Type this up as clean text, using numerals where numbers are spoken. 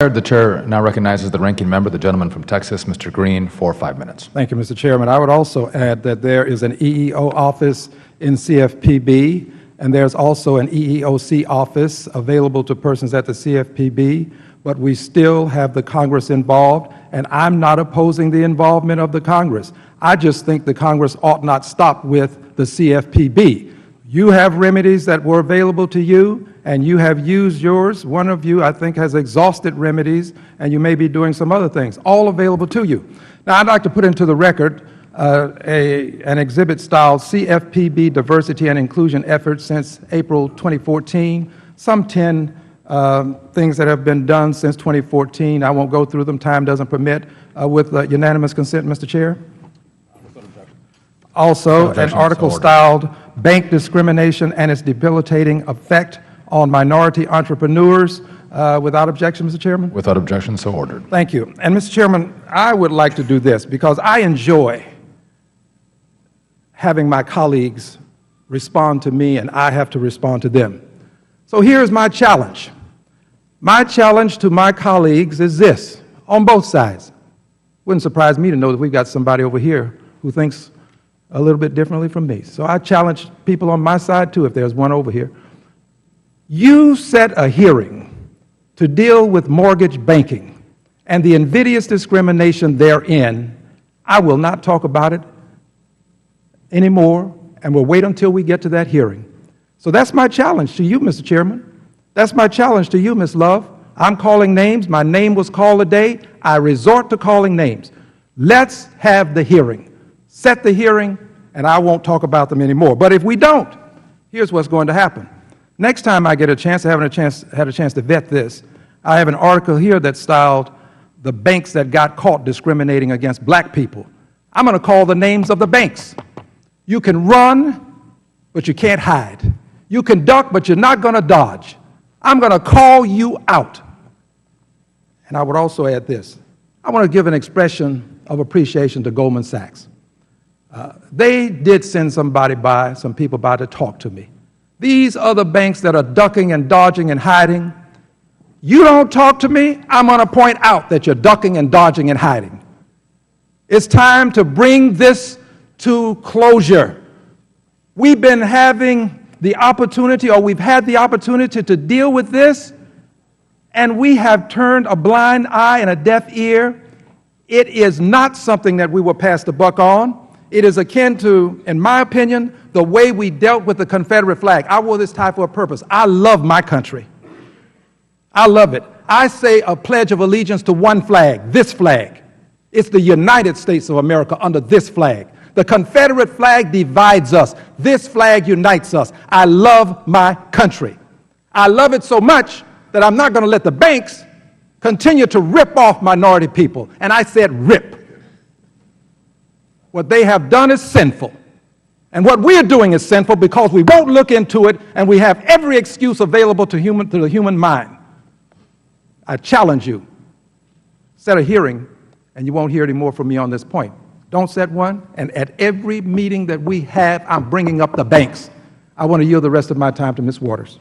The Chair now recognizes the ranking member, the gentleman from Texas, Mr. Green, for 5 minutes. Thank you, Mr. Chairman. I would also add that there is an EEO office in CFPB, and there's also an EEOC office available to persons at the CFPB, but we still have the Congress involved, and I'm not opposing the involvement of the Congress. I just think the Congress ought not stop with the CFPB. You have remedies that were available to you, and you have used yours. One of you, I think, has exhausted remedies, and you may be doing some other things, all available to you. Now, I'd like to put into the record an exhibit styled CFPB Diversity and Inclusion Efforts since April 2014, some 10 things that have been done since 2014. I won't go through them. Time doesn't permit. With unanimous consent, Mr. Chair. Also, an article styled Bank Discrimination and Its Debilitating Effect on Minority Entrepreneurs. Without objection, Mr. Chairman? Without objection, so ordered. Thank you. And, Mr. Chairman, I would like to do this because I enjoy having my colleagues respond to me and I have to respond to them. So here's my challenge. My challenge to my colleagues is this, on both sides. Wouldn't surprise me to know that we've got somebody over here who thinks a little bit differently from me. So I challenge people on my side, too, if there's one over here. You set a hearing to deal with mortgage banking and the invidious discrimination therein. I will not talk about it anymore, and we'll wait until we get to that hearing. So that's my challenge to you, Mr. Chairman. That's my challenge to you, Ms. Love. I'm calling names. My name was called today. I resort to calling names. Let's have the hearing. Set the hearing, and I won't talk about them anymore. But if we don't, here's what's going to happen. Next time I get a chance, I haven't had a chance to vet this, I have an article here that's styled the banks that got caught discriminating against black people. I'm going to call the names of the banks. You can run, but you can't hide. You can duck, but you're not going to dodge. I'm going to call you out. And I would also add this. I want to give an expression of appreciation to Goldman Sachs. They did send some people by to talk to me. These other banks that are ducking and dodging and hiding, you don't talk to me, I'm going to point out that you're ducking and dodging and hiding. It's time to bring this to closure. We've been having the opportunity, or we've had the opportunity to deal with this, and we have turned a blind eye and a deaf ear. It is not something that we will pass the buck on. It is akin to, in my opinion, the way we dealt with the Confederate flag. I wore this tie for a purpose. I love my country. I love it. I say a pledge of allegiance to one flag, this flag. It's the United States of America under this flag. The Confederate flag divides us. This flag unites us. I love my country. I love it so much that I'm not going to let the banks continue to rip off minority people. And I said rip. What they have done is sinful. And what we're doing is sinful because we won't look into it, and we have every excuse available to the human mind. I challenge you. Set a hearing, and you won't hear any more from me on this point. Don't set one, and at every meeting that we have, I'm bringing up the banks. I want to yield the rest of my time to Ms. Waters.